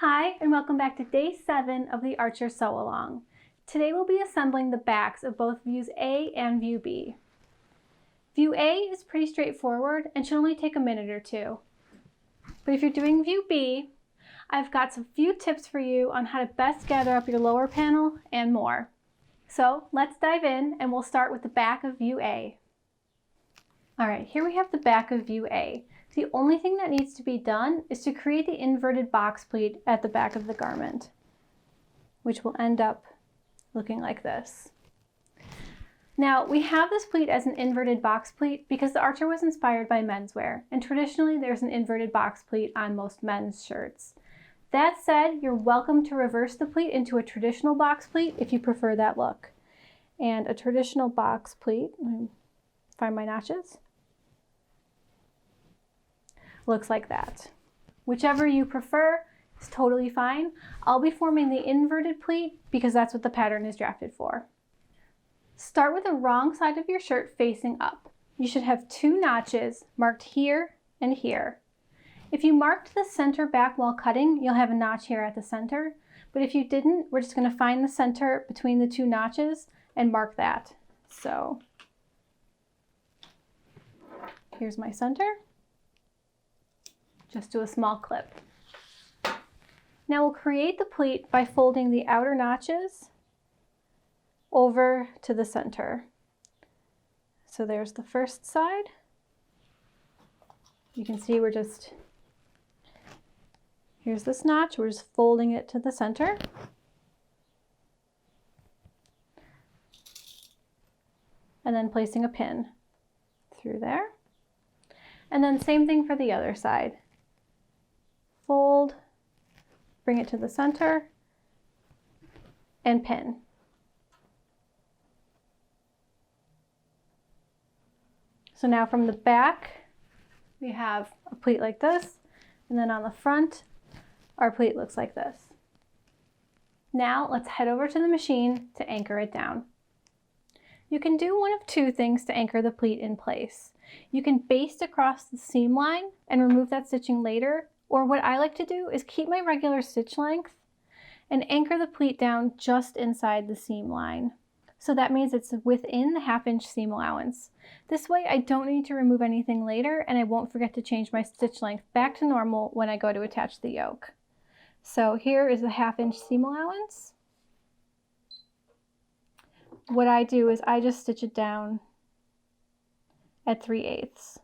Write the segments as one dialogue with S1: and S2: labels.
S1: Hi, and welcome back to day 7 of the Archer Sew Along. Today we'll be assembling the backs of both views A and view B. View A is pretty straightforward and should only take a minute or two. But if you're doing view B, I've got some few tips for you on how to best gather up your lower panel and more. So let's dive in and we'll start with the back of view A. Alright, here we have the back of view A. The only thing that needs to be done is to create the inverted box pleat at the back of the garment, which will end up looking like this. Now, we have this pleat as an inverted box pleat because the Archer was inspired by menswear, and traditionally there's an inverted box pleat on most men's shirts. That said, you're welcome to reverse the pleat into a traditional box pleat if you prefer that look. And a traditional box pleat, find my notches, looks like that. Whichever you prefer is totally fine. I'll be forming the inverted pleat because that's what the pattern is drafted for. Start with the wrong side of your shirt facing up. You should have 2 notches marked here and here. If you marked the center back while cutting, you'll have a notch here at the center. But if you didn't, we're just going to find the center between the 2 notches and mark that. So here's my center. Just do a small clip. Now we'll create the pleat by folding the outer notches over to the center. So there's the first side. You can see here's this notch, we're just folding it to the center. And then placing a pin through there. And then same thing for the other side. Fold, bring it to the center, and pin. So now from the back, we have a pleat like this, and then on the front, our pleat looks like this. Now let's head over to the machine to anchor it down. You can do one of 2 things to anchor the pleat in place. You can baste across the seam line and remove that stitching later, or what I like to do is keep my regular stitch length and anchor the pleat down just inside the seam line. So that means it's within the 1/2 inch seam allowance. This way I don't need to remove anything later and I won't forget to change my stitch length back to normal when I go to attach the yoke. So here is the 1/2 inch seam allowance. What I do is I just stitch it down at 3/8.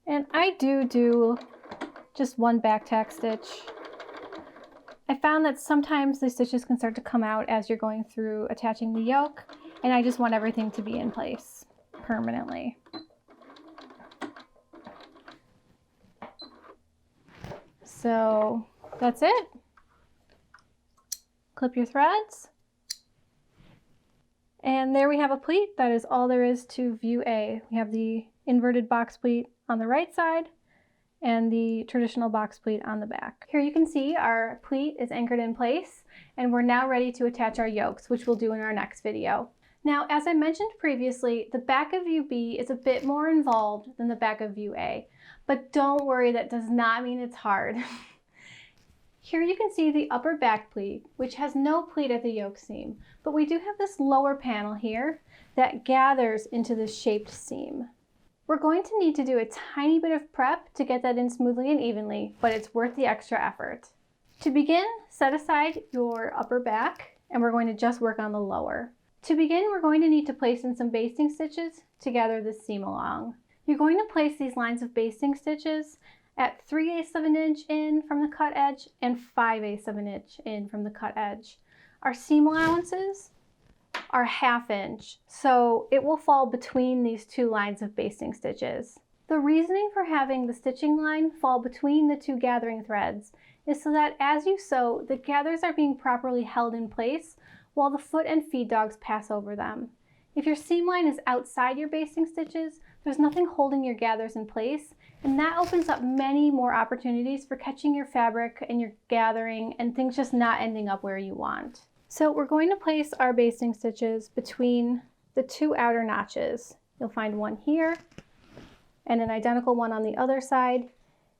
S1: And I do just 1 back tack stitch. I found that sometimes the stitches can start to come out as you're going through attaching the yoke, and I just want everything to be in place permanently. So that's it. Clip your threads. And there we have a pleat. That is all there is to view A. We have the inverted box pleat on the right side and the traditional box pleat on the back. Here you can see our pleat is anchored in place and we're now ready to attach our yokes, which we'll do in our next video. Now, as I mentioned previously, the back of view B is a bit more involved than the back of view A, but don't worry, that does not mean it's hard. Here you can see the upper back pleat, which has no pleat at the yoke seam, but we do have this lower panel here that gathers into this shaped seam. We're going to need to do a tiny bit of prep to get that in smoothly and evenly, but it's worth the extra effort. To begin, set aside your upper back, and we're going to just work on the lower. To begin, we're going to need to place in some basting stitches to gather this seam along. You're going to place these lines of basting stitches at 3/8 of an inch in from the cut edge and 5/8 of an inch in from the cut edge. Our seam allowances are 1/2 inch, so it will fall between these 2 lines of basting stitches. The reasoning for having the stitching line fall between the 2 gathering threads is so that as you sew, the gathers are being properly held in place while the foot and feed dogs pass over them. If your seam line is outside your basting stitches, there's nothing holding your gathers in place, and that opens up many more opportunities for catching your fabric and your gathering and things just not ending up where you want. So we're going to place our basting stitches between the two outer notches. You'll find one here and an identical one on the other side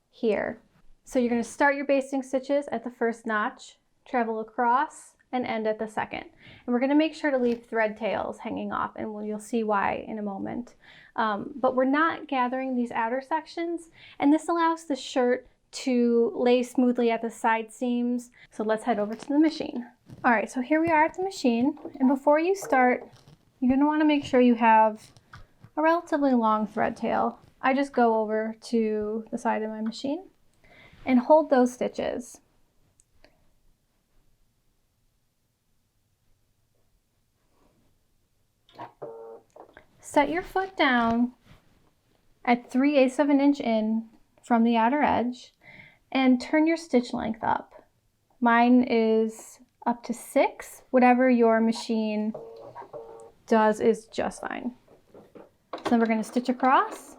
S1: here. So you're going to start your basting stitches at the first notch, travel across, and end at the second. And we're going to make sure to leave thread tails hanging off, and you'll see why in a moment. But we're not gathering these outer sections, and this allows the shirt to lay smoothly at the side seams. So let's head over to the machine. All right, so here we are at the machine, and before you start, you're going to want to make sure you have a relatively long thread tail. I just go over to the side of my machine and hold those stitches. Set your foot down at 3/8 of an inch in from the outer edge and turn your stitch length up. Mine is up to 6. Whatever your machine does is just fine. So then we're going to stitch across.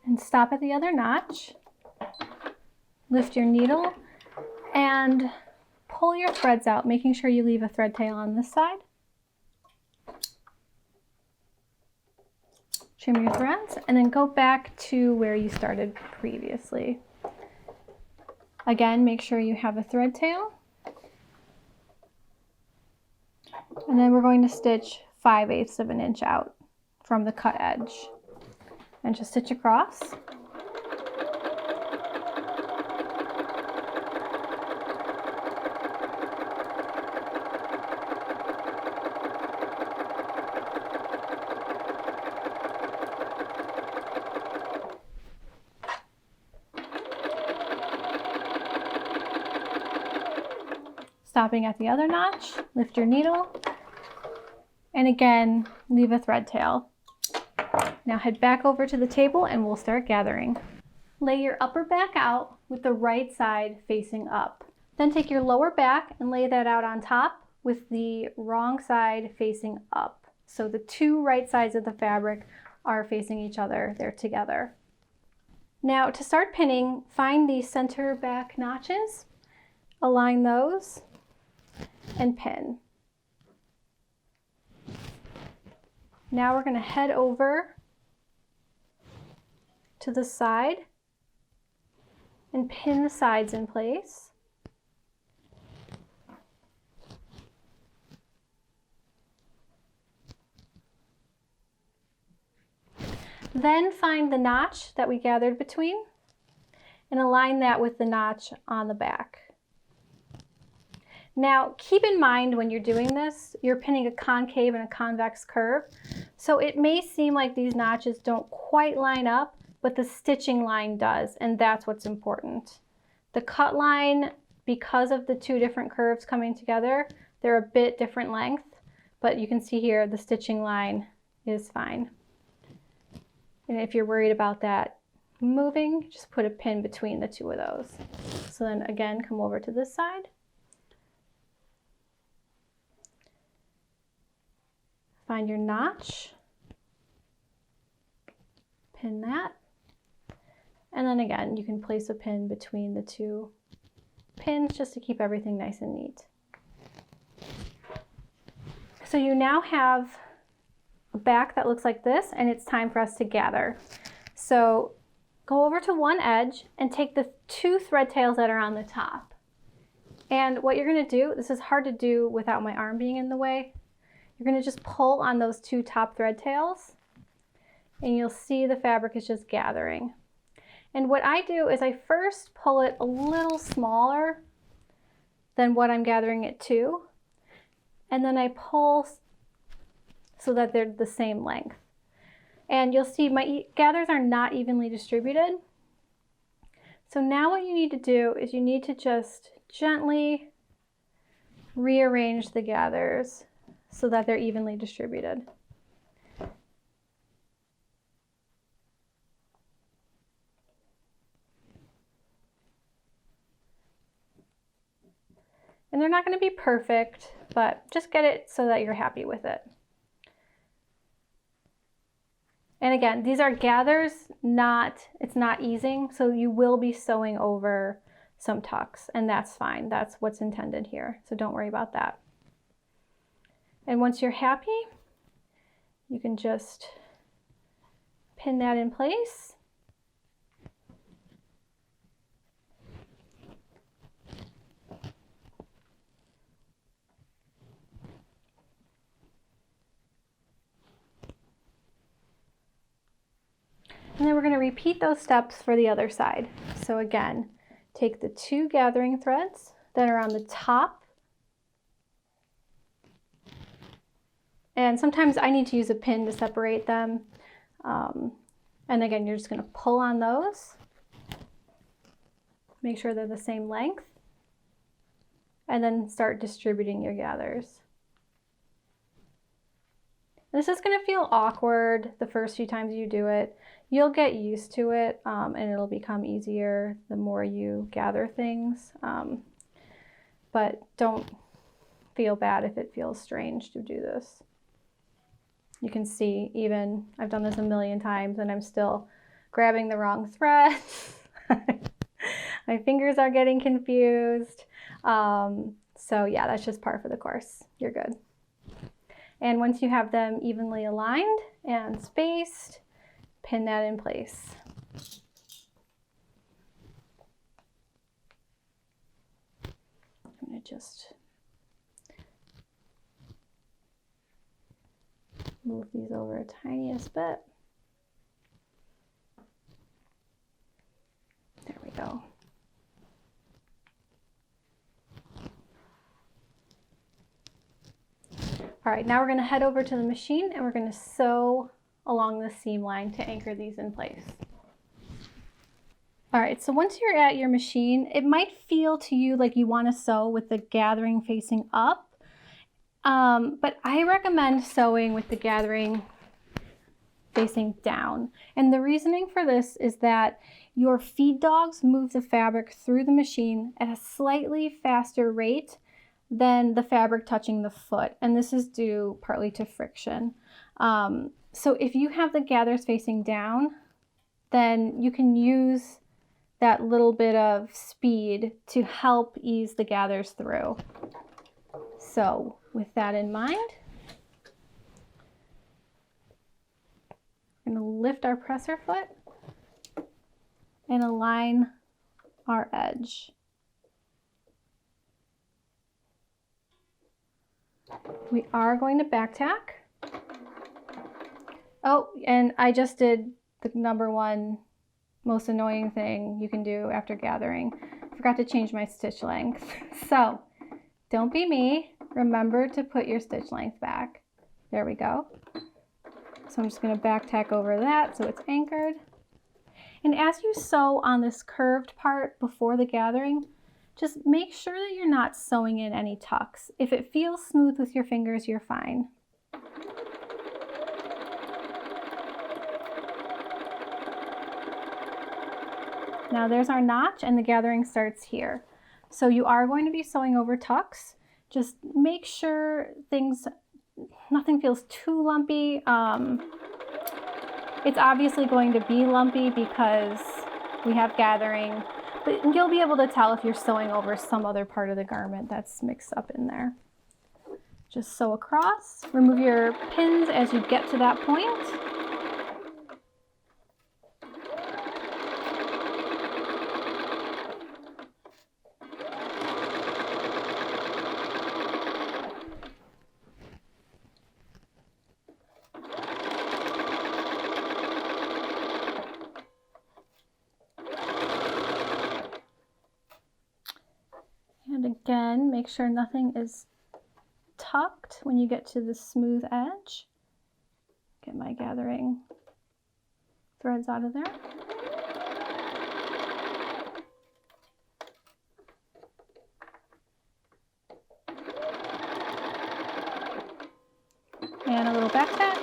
S1: And stop at the other notch, lift your needle, and pull your threads out, making sure you leave a thread tail on this side. Trim your threads, and then go back to where you started previously. Again, make sure you have a thread tail. And then we're going to stitch 5/8 of an inch out from the cut edge. And just stitch across. Stopping at the other notch, lift your needle, and again, leave a thread tail. Now head back over to the table and we'll start gathering. Lay your upper back out with the right side facing up. Then take your lower back and lay that out on top with the wrong side facing up. So the two right sides of the fabric are facing each other, they're together. Now to start pinning, find the center back notches, align those, and pin. Now we're going to head over to the side and pin the sides in place. Then find the notch that we gathered between and align that with the notch on the back. Now keep in mind when you're doing this, you're pinning a concave and a convex curve. So it may seem like these notches don't quite line up, but the stitching line does, and that's what's important. The cut line, because of the two different curves coming together, they're a bit different length, but you can see here the stitching line is fine. And if you're worried about that moving, just put a pin between the two of those. So then again, come over to this side. Find your notch, pin that, and then again, you can place a pin between the two pins just to keep everything nice and neat. So you now have a back that looks like this, and it's time for us to gather. So go over to one edge and take the two thread tails that are on the top. And what you're going to do, this is hard to do without my arm being in the way, you're going to just pull on those two top thread tails, and you'll see the fabric is just gathering. And what I do is I first pull it a little smaller than what I'm gathering it to, and then I pull so that they're the same length. And you'll see my gathers are not evenly distributed. So now what you need to do is you need to just gently rearrange the gathers so that they're evenly distributed. And they're not going to be perfect, but just get it so that you're happy with it. And again, these are gathers, it's not easing, so you will be sewing over some tucks, and that's fine. That's what's intended here, so don't worry about that. And once you're happy, you can just pin that in place. And then we're going to repeat those steps for the other side. So again, take the 2 gathering threads that are on the top. And sometimes I need to use a pin to separate them. And again, you're just going to pull on those. Make sure they're the same length. And then start distributing your gathers. This is going to feel awkward the first few times you do it. You'll get used to it, and it'll become easier the more you gather things. But don't feel bad if it feels strange to do this. You can see, even I've done this a million times and I'm still grabbing the wrong thread. My fingers are getting confused. So yeah, that's just par for the course. You're good. And once you have them evenly aligned and spaced, pin that in place. I'm going to just move these over a tiniest bit. There we go. All right, now we're going to head over to the machine and we're going to sew along the seam line to anchor these in place. All right, so once you're at your machine, it might feel to you like you want to sew with the gathering facing up, but I recommend sewing with the gathering facing down. And the reasoning for this is that your feed dogs move the fabric through the machine at a slightly faster rate than the fabric touching the foot, and this is due partly to friction. So if you have the gathers facing down, then you can use that little bit of speed to help ease the gathers through. So with that in mind, we're going to lift our presser foot and align our edge. We are going to back tack. Oh, and I just did the #1 most annoying thing you can do after gathering. I forgot to change my stitch length. So don't be me. Remember to put your stitch length back. There we go. So I'm just going to back tack over that so it's anchored. And as you sew on this curved part before the gathering, just make sure that you're not sewing in any tucks. If it feels smooth with your fingers, you're fine. Now there's our notch and the gathering starts here. So you are going to be sewing over tucks. Just make sure nothing feels too lumpy. It's obviously going to be lumpy because we have gathering, but you'll be able to tell if you're sewing over some other part of the garment that's mixed up in there. Just sew across, remove your pins as you get to that point. And again, make sure nothing is tucked when you get to the smooth edge. Get my gathering threads out of there. And a little back tack.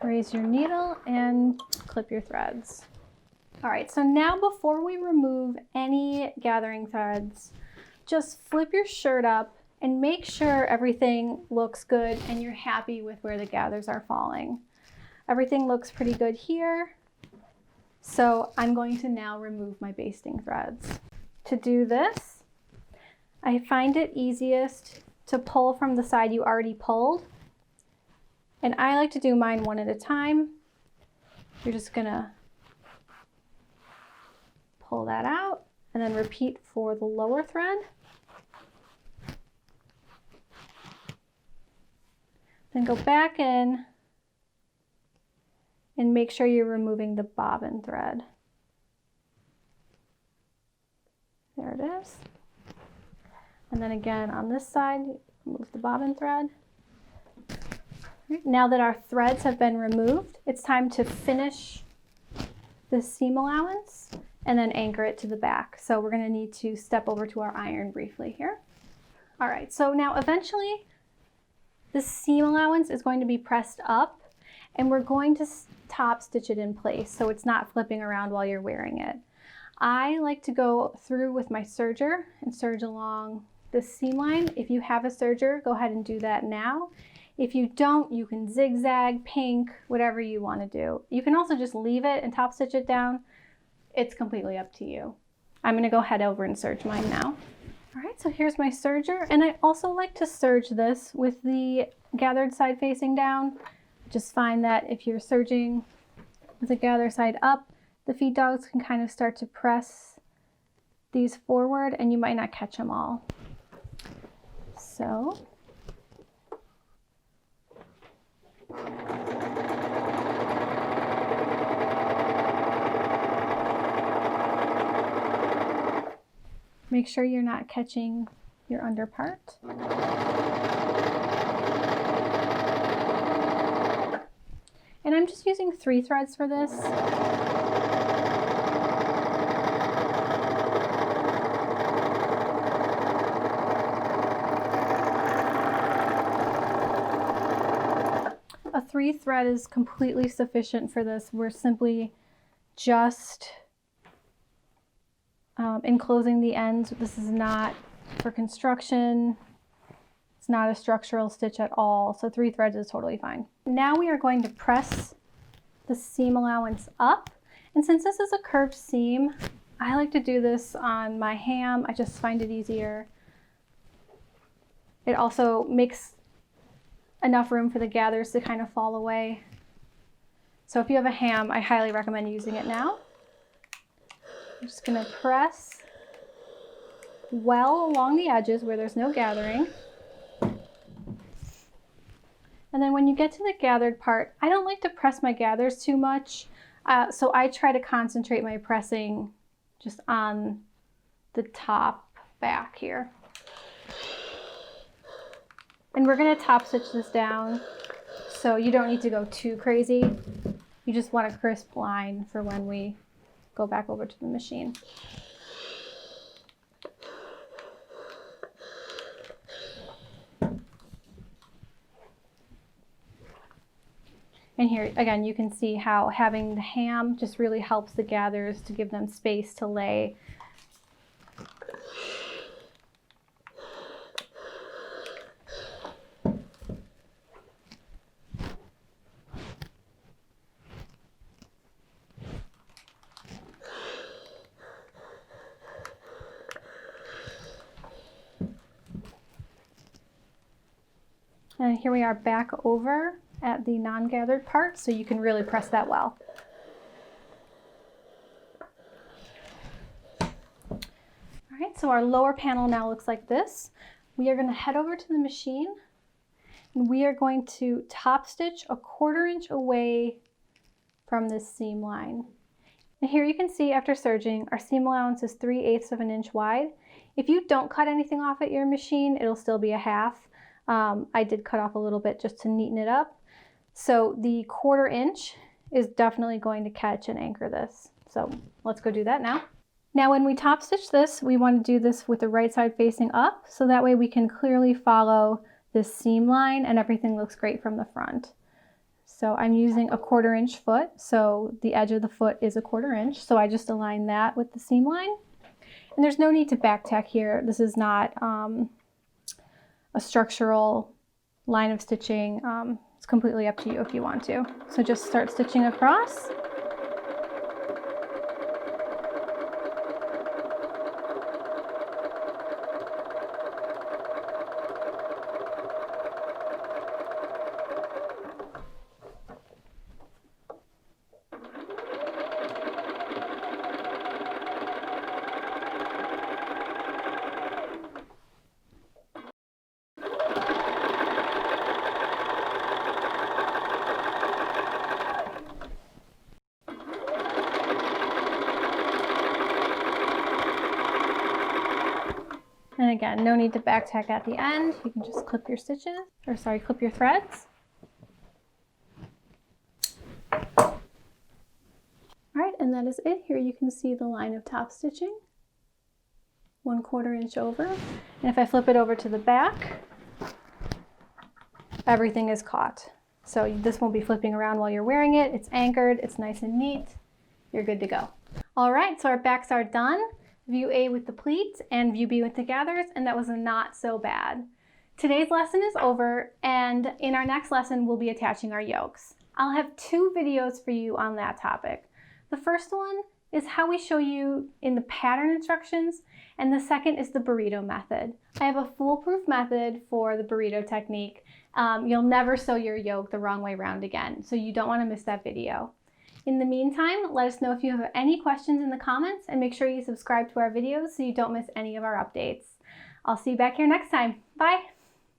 S1: Raise your needle and clip your threads. All right, so now before we remove any gathering threads, just flip your shirt up and make sure everything looks good and you're happy with where the gathers are falling. Everything looks pretty good here. So I'm going to now remove my basting threads. To do this, I find it easiest to pull from the side you already pulled. And I like to do mine one at a time. You're just gonna pull that out and then repeat for the lower thread. Then go back in and make sure you're removing the bobbin thread. There it is. And then again on this side, remove the bobbin thread. Right, now that our threads have been removed, it's time to finish the seam allowance and then anchor it to the back. So we're going to need to step over to our iron briefly here. All right, so now eventually the seam allowance is going to be pressed up and we're going to top stitch it in place so it's not flipping around while you're wearing it. I like to go through with my serger and serge along the seam line. If you have a serger, go ahead and do that now. If you don't, you can zigzag, pink, whatever you want to do. You can also just leave it and top stitch it down. It's completely up to you. I'm going to go head over and serge mine now. All right, so here's my serger, and I also like to serge this with the gathered side facing down. Just find that if you're serging with the gathered side up, the feed dogs can kind of start to press these forward and you might not catch them all. So make sure you're not catching your under part. And I'm just using 3 threads for this. A 3 thread is completely sufficient for this. We're simply just enclosing the ends. This is not for construction. It's not a structural stitch at all. So 3 threads is totally fine. Now we are going to press the seam allowance up. And since this is a curved seam, I like to do this on my ham. I just find it easier. It also makes enough room for the gathers to kind of fall away. So if you have a ham, I highly recommend using it now. I'm just going to press well along the edges where there's no gathering. And then when you get to the gathered part, I don't like to press my gathers too much. So I try to concentrate my pressing just on the top back here. And we're going to top stitch this down, so you don't need to go too crazy. You just want a crisp line for when we go back over to the machine. And here, again, you can see how having the ham just really helps the gathers to give them space to lay. And here we are back over at the non-gathered part, so you can really press that well. All right, so our lower panel now looks like this. We are going to head over to the machine and we are going to top stitch a 1/4 inch away from this seam line. And here you can see after serging, our seam allowance is 3/8 of an inch wide. If you don't cut anything off at your machine, it'll still be a 1/2. I did cut off a little bit just to neaten it up. So the 1/4 inch is definitely going to catch and anchor this. So let's go do that now. Now when we top stitch this, we want to do this with the right side facing up, so that way we can clearly follow this seam line and everything looks great from the front. So I'm using a 1/4 inch foot, so the edge of the foot is a 1/4 inch. So I just align that with the seam line. And there's no need to back tack here. This is not a structural line of stitching. It's completely up to you if you want to. So just start stitching across. And again, no need to back tack at the end. You can just clip your stitches, or sorry, clip your threads. All right, and that is it. Here you can see the line of top stitching, 1/4 inch over. And if I flip it over to the back, everything is caught. So this won't be flipping around while you're wearing it. It's anchored, it's nice and neat. You're good to go. All right, so our backs are done. View A with the pleats and view B with the gathers, and that was not so bad. Today's lesson is over, and in our next lesson, we'll be attaching our yokes. I'll have 2 videos for you on that topic. The first one is how we show you in the pattern instructions, and the second is the burrito method. I have a foolproof method for the burrito technique. You'll never sew your yoke the wrong way around again, so you don't want to miss that video. In the meantime, let us know if you have any questions in the comments, and make sure you subscribe to our videos so you don't miss any of our updates. I'll see you back here next time. Bye!